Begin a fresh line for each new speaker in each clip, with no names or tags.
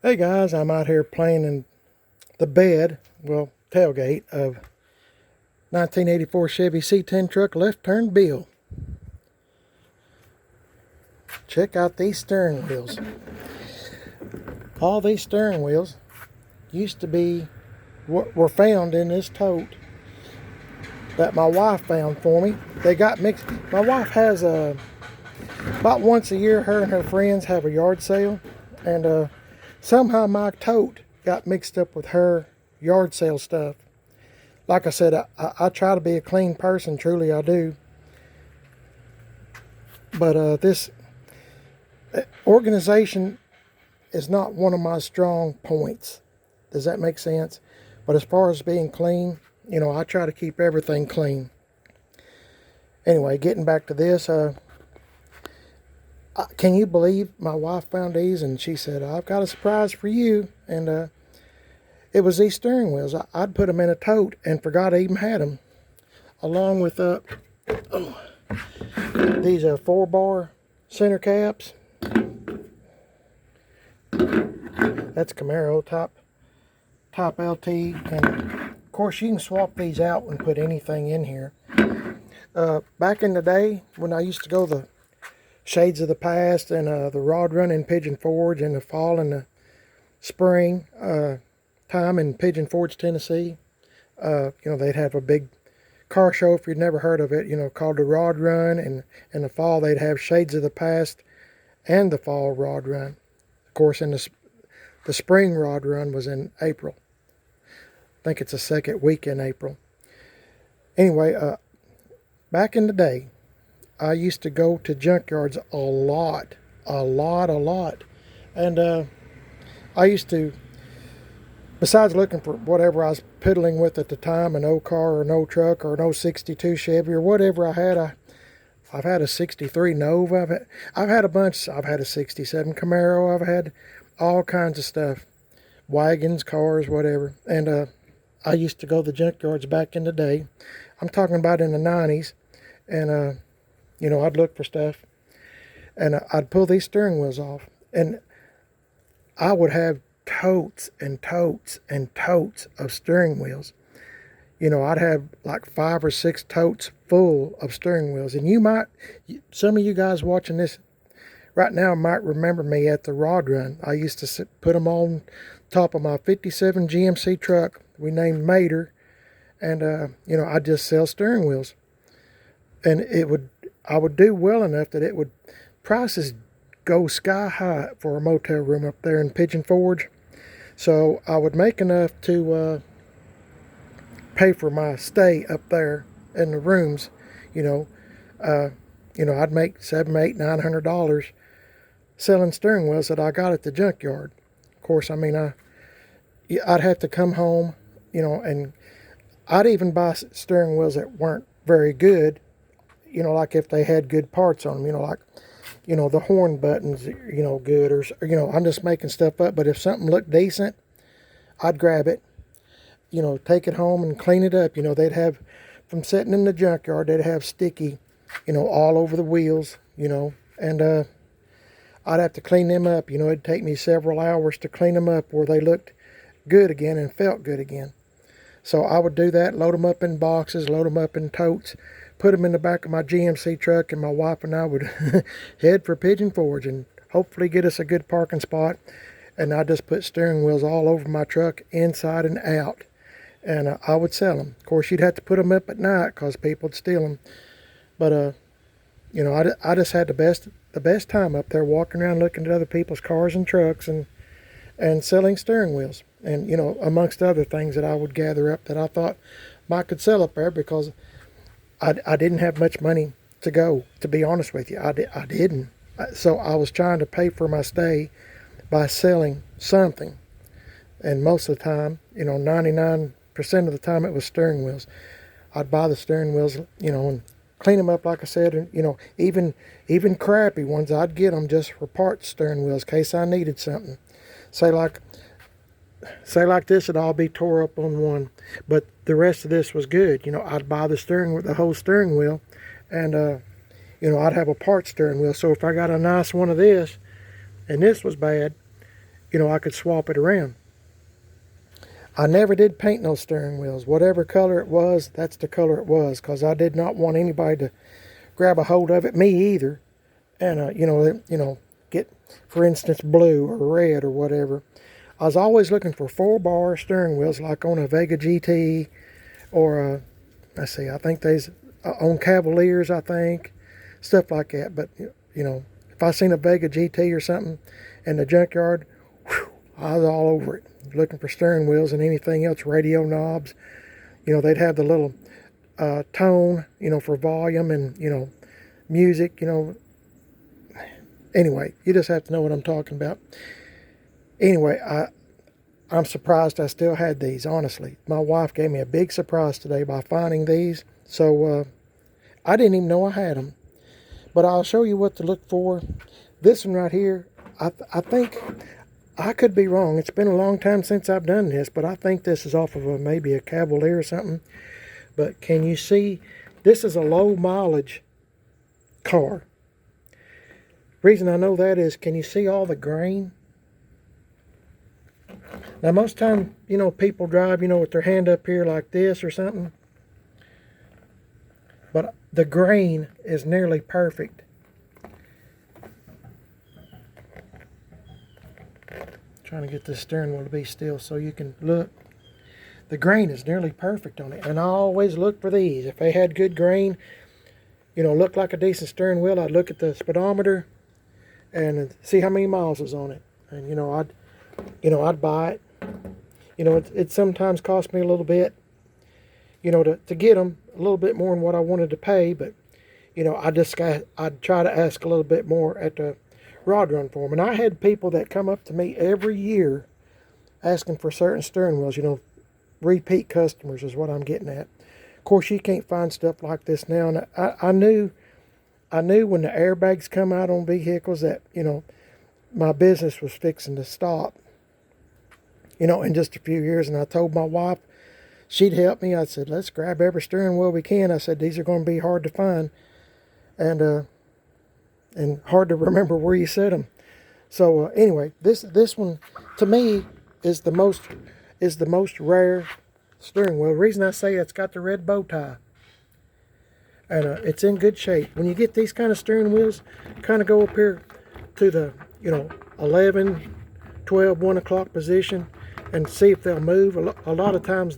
Hey guys, I'm out here playing in the bed, well, tailgate of 1984 Chevy C10 truck left turn Bill. Check out these steering wheels. All these steering wheels used to be, were found in this tote that my wife found for me. They got mixed. My wife has about once a year, her and her friends have a yard sale, and somehow my tote got mixed up with her yard sale stuff. Like I said, I try to be a clean person, truly I do. But this organization is not one of my strong points. Does that make sense? But as far as being clean, I try to keep everything clean. Anyway, getting back to this, can you believe my wife found these and she said, I've got a surprise for you. And it was these steering wheels. I'd put them in a tote and forgot I even had them. Along with these 4-bar center caps. That's Camaro top LT. And of course you can swap these out and put anything in here. Back in the day when I used to go the Shades of the Past and the Rod Run in Pigeon Forge in the fall and the spring time in Pigeon Forge, Tennessee. They'd have a big car show, if you'd never heard of it, called the Rod Run, and in the fall they'd have Shades of the Past and the fall Rod Run. Of course, in the spring Rod Run was in April. I think it's the second week in April. Anyway, back in the day, I used to go to junkyards a lot. And I used to, besides looking for whatever I was piddling with at the time, an old car or an old truck or an old 62 Chevy or whatever I had, I've had a 63 Nova, I've had a bunch, I've had a 67 Camaro, I've had all kinds of stuff, wagons, cars, whatever. And I used to go to the junkyards back in the day. I'm talking about in the 90s. And I'd look for stuff, and I'd pull these steering wheels off, and I would have totes and totes and totes of steering wheels. I'd have like 5 or 6 totes full of steering wheels. And some of you guys watching this right now might remember me at the Rod Run. I used to put them on top of my 57 GMC truck we named Mater, and I'd just sell steering wheels. And I would do well enough that prices go sky high for a motel room up there in Pigeon Forge. So I would make enough to pay for my stay up there in the rooms. I'd make $700, $800, $900 selling steering wheels that I got at the junkyard. Of course, I'd have to come home, and I'd even buy steering wheels that weren't very good. Like if they had good parts on them, like, the horn buttons, good, or, I'm just making stuff up. But if something looked decent, I'd grab it, take it home and clean it up. They'd have, from sitting in the junkyard, they'd have sticky, all over the wheels, and I'd have to clean them up. It'd take me several hours to clean them up where they looked good again and felt good again. So I would do that, load them up in boxes, load them up in totes, put them in the back of my GMC truck, and my wife and I would head for Pigeon Forge and hopefully get us a good parking spot. And I just put steering wheels all over my truck, inside and out, and I would sell them. Of course, you'd have to put them up at night because people would steal them. But I just had the best time up there, walking around looking at other people's cars and trucks and selling steering wheels, and amongst other things that I would gather up that I thought I could sell up there, because I didn't have much money to be honest with you. I didn't. So I was trying to pay for my stay by selling something. And most of the time, 99% of the time, it was steering wheels. I'd buy the steering wheels, and clean them up, like I said, and, even crappy ones, I'd get them just for parts steering wheels in case I needed something. Say like this, it'd all be tore up on one, but the rest of this was good. I'd buy the whole steering wheel, and I'd have a part steering wheel. So if I got a nice one of this, and this was bad, I could swap it around. I never did paint no steering wheels. Whatever color it was, that's the color it was, because I did not want anybody to grab a hold of it, me either, and get, for instance, blue or red or whatever. I was always looking for 4-bar steering wheels, like on a Vega GT, or let's see, I think there's on Cavaliers, I think, stuff like that. But if I seen a Vega GT or something in the junkyard, whew, I was all over it, looking for steering wheels and anything else, radio knobs. They'd have the little tone, for volume and, music, Anyway, you just have to know what I'm talking about. Anyway, I'm surprised I still had these, honestly. My wife gave me a big surprise today by finding these. So I didn't even know I had them. But I'll show you what to look for. This one right here, I think, I could be wrong. It's been a long time since I've done this, but I think this is off of maybe a Cavalier or something. But can you see, this is a low mileage car. Reason I know that is, can you see all the grain? Now most time, people drive, with their hand up here like this or something. But the grain is nearly perfect. Trying to get this steering wheel to be still so you can look. The grain is nearly perfect on it. And I always look for these. If they had good grain, looked like a decent steering wheel, I'd look at the speedometer and see how many miles was on it. And, I'd buy it. It sometimes cost me a little bit, to get them a little bit more than what I wanted to pay. But, I'd try to ask a little bit more at the rod run for them. And I had people that come up to me every year asking for certain steering wheels, repeat customers is what I'm getting at. Of course, you can't find stuff like this now. And I knew when the airbags come out on vehicles that, my business was fixing to stop, in just a few years. And I told my wife she'd help me. I said, let's grab every steering wheel we can. I said, these are going to be hard to find and hard to remember where you set them. So anyway, this one to me is the most rare steering wheel. The reason I say it's got the red bow tie, and it's in good shape. When you get these kind of steering wheels, kind of go up here to the 11, 12, 1 o'clock position and see if they'll move. A lot of times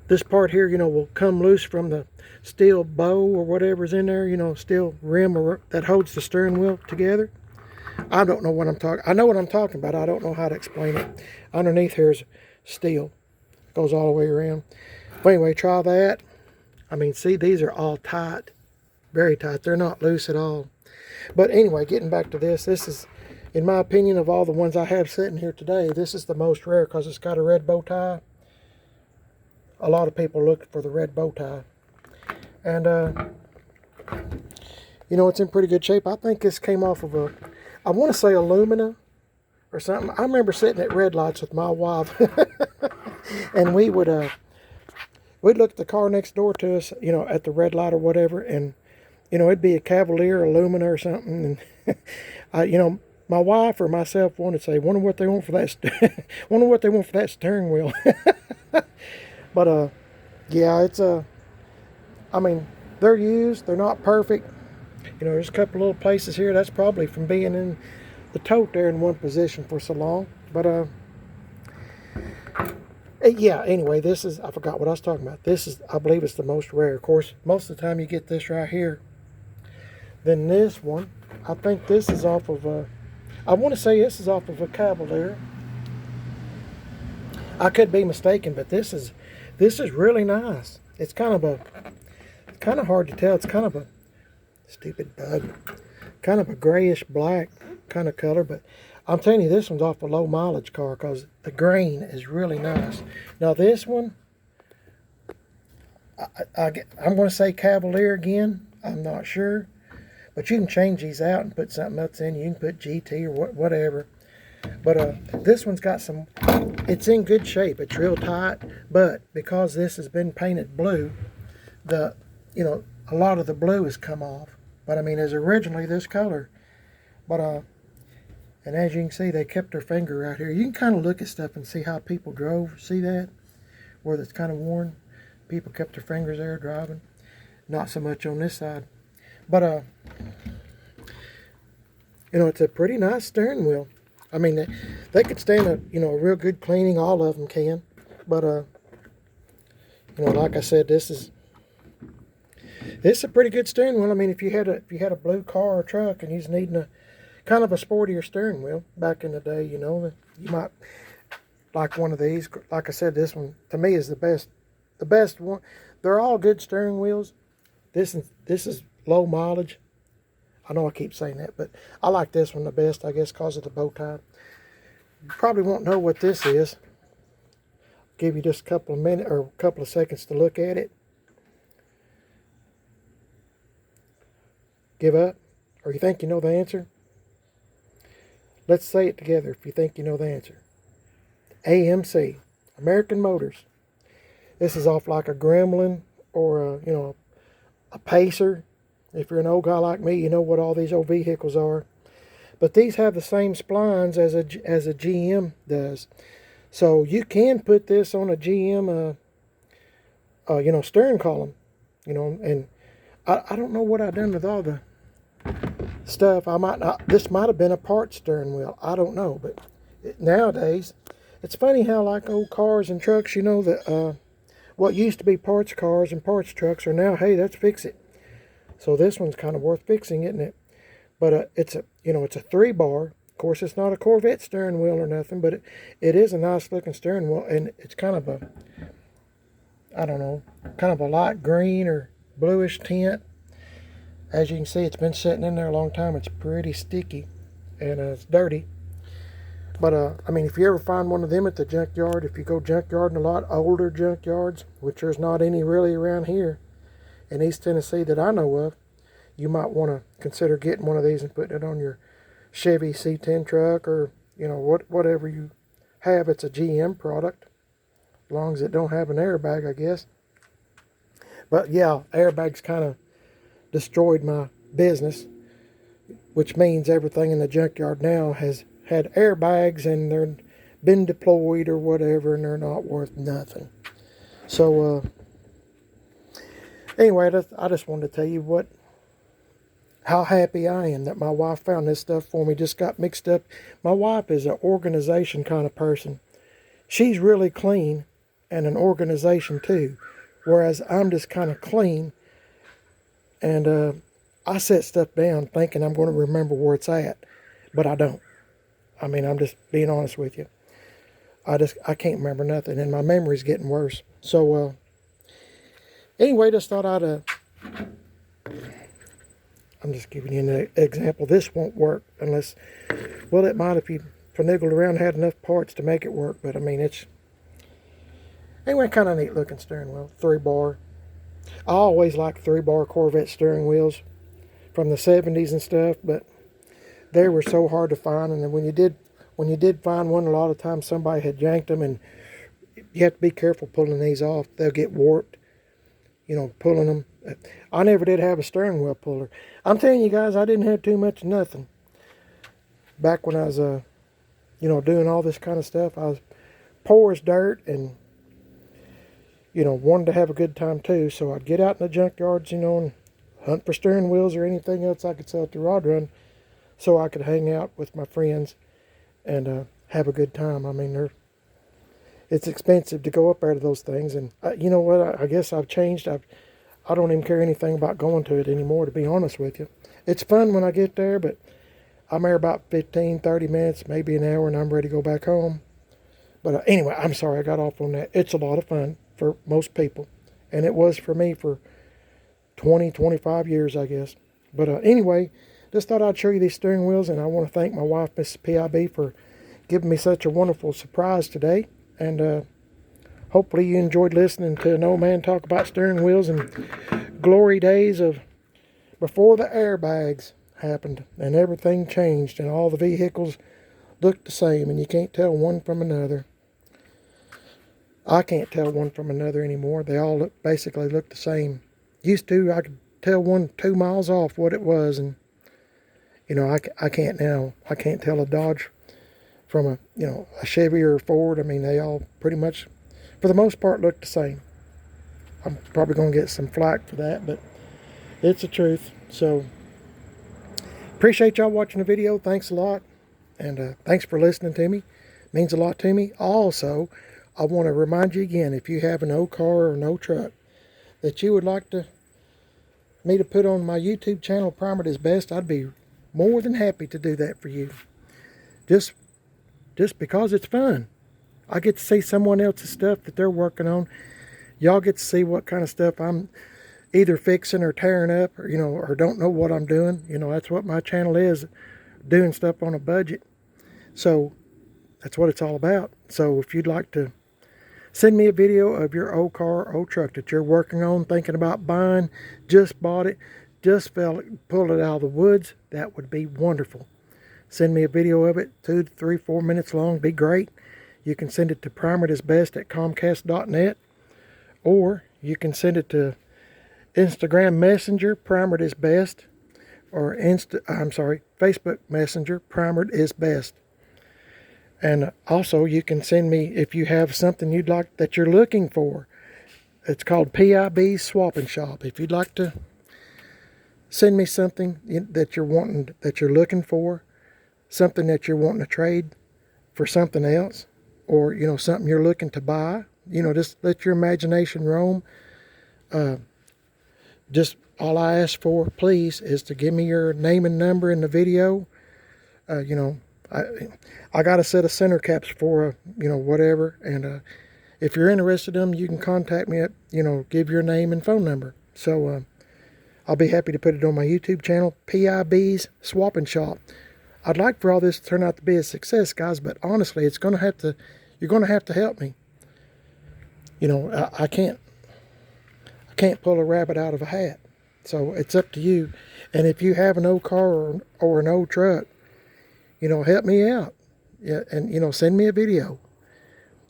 this part here, will come loose from the steel bow or whatever's in there, steel rim that holds the steering wheel together. I don't know what I'm talking. I know what I'm talking about. I don't know how to explain it. Underneath here is steel. It goes all the way around. But anyway, try that. I mean, see, these are all tight. Very tight. They're not loose at all. But anyway, getting back to this is, in my opinion, of all the ones I have sitting here today, this is the most rare because it's got a red bow tie. A lot of people look for the red bow tie. And, it's in pretty good shape. I think this came off of I want to say alumina or something. I remember sitting at red lights with my wife. And we'd look at the car next door to us, at the red light or whatever. And, it'd be a Cavalier alumina or something. And, my wife or myself wanted to say, wonder what they want for that steering wheel. But, yeah, it's they're used. They're not perfect. There's a couple little places here. That's probably from being in the tote there in one position for so long. But, yeah, anyway, I forgot what I was talking about. I believe it's the most rare. Of course, most of the time you get this right here. Then this one, I think this is off of I want to say this is off of a Cavalier. I could be mistaken, but this is really nice. It's kind of hard to tell. It's kind of a stupid bug, kind of a grayish black kind of color. But I'm telling you, this one's off a low mileage car because the grain is really nice. Now this one, I'm going to say Cavalier again. I'm not sure, but you can change these out and put something else in. You can put GT or whatever. But this one's got it's in good shape. It's real tight, but because this has been painted blue, a lot of the blue has come off. But I mean, it's originally this color. But And as you can see, they kept their finger out here. You can kind of look at stuff and see how people drove. See that? Where it's kind of worn. People kept their fingers there driving. Not so much on this side. But, it's a pretty nice steering wheel. I mean, they could stand a real good cleaning. All of them can. But, like I said, this is a pretty good steering wheel. I mean, if you had a blue car or truck and you're needing a kind of a sportier steering wheel back in the day, you might like one of these. Like I said, this one to me is the best one. They're all good steering wheels. This is low mileage. I know I keep saying that, but I like this one the best, I guess, because of the bow tie. You probably won't know what this is. Give you just a couple of minutes or a couple of seconds to look at it. Give up? Or you think you know the answer? Let's say it together if you think you know the answer. AMC, American Motors. This is off like a Gremlin or a Pacer. If you're an old guy like me, you know what all these old vehicles are. But these have the same splines as a GM does. So you can put this on a GM, steering column, and I don't know what I've done with all the stuff. This might have been a parts steering wheel. I don't know, but nowadays, it's funny how like old cars and trucks, that what used to be parts cars and parts trucks are now, hey, let's fix it. So this one's kind of worth fixing, isn't it? But it's a 3-bar. Of course, it's not a Corvette steering wheel or nothing, but it is a nice looking steering wheel, and it's kind of a light green or bluish tint. As you can see, it's been sitting in there a long time. It's pretty sticky, and it's dirty. But, if you ever find one of them at the junkyard, if you go junkyarding a lot, older junkyards, which there's not any really around here in East Tennessee that I know of, you might want to consider getting one of these and putting it on your Chevy C10 truck or, whatever you have. It's a GM product, as long as it don't have an airbag, I guess. But, yeah, airbags kind of destroyed my business, which means everything in the junkyard now has had airbags and they're been deployed or whatever, and they're not worth nothing. So anyway, I just wanted to tell you how happy I am that my wife found this stuff for me. Just got mixed up. My wife is an organization kind of person. She's really clean and an organization too, whereas I'm just kind of clean. And I set stuff down thinking I'm going to remember where it's at, but I don't. I mean, I'm just being honest with you. I can't remember nothing, and my memory's getting worse. So anyway, just thought I'm just giving you an example. This won't work unless, well, it might if you finagled around and had enough parts to make it work. But I mean, it's anyway, kind of neat looking steering wheel, 3-bar. I always liked 3-bar Corvette steering wheels from the 70s and stuff, but they were so hard to find. And then when you did find one, a lot of times somebody had yanked them, and you have to be careful pulling these off. They'll get warped, pulling them. I never did have a steering wheel puller. I'm telling you guys, I didn't have too much of nothing. Back when I was, doing all this kind of stuff, I was poor as dirt and, wanted to have a good time too. So I'd get out in the junkyards, and hunt for steering wheels or anything else I could sell at the rod run so I could hang out with my friends and have a good time. I mean, it's expensive to go up out of those things. And you know what? I guess I've changed. I don't even care anything about going to it anymore, to be honest with you. It's fun when I get there, but I'm there about 15, 30 minutes, maybe an hour, and I'm ready to go back home. But anyway, I'm sorry I got off on that. It's a lot of fun for most people. And it was for me for 20, 25 years, I guess. But anyway, just thought I'd show you these steering wheels, and I want to thank my wife, Mrs. PIB, for giving me such a wonderful surprise today. And hopefully you enjoyed listening to an old man talk about steering wheels and glory days of before the airbags happened and everything changed and all the vehicles looked the same and you can't tell one from another. I can't tell one from another anymore. They all basically look the same. Used to, I could tell one 2 miles off what it was, and You know, I can't now. I can't tell a Dodge from a, you know, a Chevy or a Ford. I mean, they all pretty much, for the most part, look the same. I'm probably going to get some flack for that, but it's the truth. So, appreciate y'all watching the video. Thanks a lot. And thanks for listening to me. It means a lot to me. Also, I want to remind you again, if you have an old car or an old truck that you would like me to put on my YouTube channel, Primer Is Best, I'd be more than happy to do that for you. Just because it's fun. I get to see someone else's stuff that they're working on. Y'all get to see what kind of stuff I'm either fixing or tearing up, or, you know, or don't know what I'm doing. You know, that's what my channel is, doing stuff on a budget. So that's what it's all about. So if you'd like to send me a video of your old car or old truck that you're working on, thinking about buying, just bought it, just pulled it out of the woods, that would be wonderful. Send me a video of it, 2 to 3, 4 minutes long, be great. You can send it to primeridisbest@comcast.net, or you can send it to Instagram Messenger, Primered Is Best, or Facebook Messenger, Primered Is Best. And also, you can send me, if you have something you'd like that you're looking for. It's called PIB Swap and Shop. If you'd like to send me something that you're looking for, something that you're wanting to trade for something else, or, you know, something you're looking to buy, you know, just let your imagination roam. Just all I ask for, please, is to give me your name and number in the video. You know, I got a set of center caps for, you know, whatever. And if you're interested in them, you can contact me at, you know, give your name and phone number. So I'll be happy to put it on my YouTube channel, PIB's Swap and Shop. I'd like for all this to turn out to be a success, guys, but honestly, you're going to have to help me. You know, I can't pull a rabbit out of a hat. So it's up to you. And if you have an old car or an old truck, you know, help me out. Yeah, and, you know, send me a video.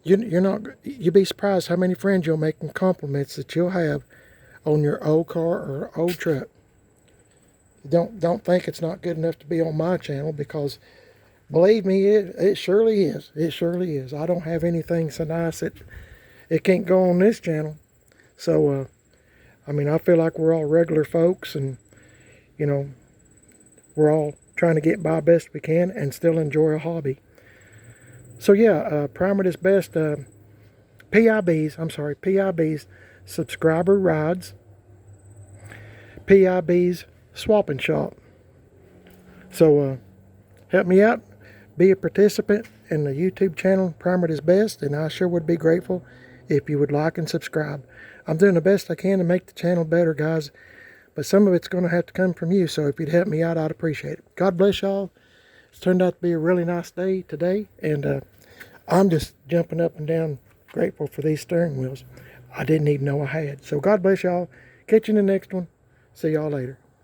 You'd be surprised how many friends you'll make and compliments that you'll have on your old car or old truck. Don't think it's not good enough to be on my channel, because believe me, it surely is. It surely is. I don't have anything so nice that it can't go on this channel. So, I mean, I feel like we're all regular folks, and, you know, we're all trying to get by best we can and still enjoy a hobby. So yeah, Primer Is Best, PIB's subscriber rides, PIB's Swap and Shop. So help me out, be a participant in the YouTube channel Primer Is Best, and I sure would be grateful if you would like and subscribe. I'm doing the best I can to make the channel better, guys, but some of it's going to have to come from you, so if you'd help me out, I'd appreciate it. God bless y'all. It's turned out to be a really nice day today, and I'm just jumping up and down, grateful for these steering wheels I didn't even know I had. So God bless y'all. Catch you in the next one. See y'all later.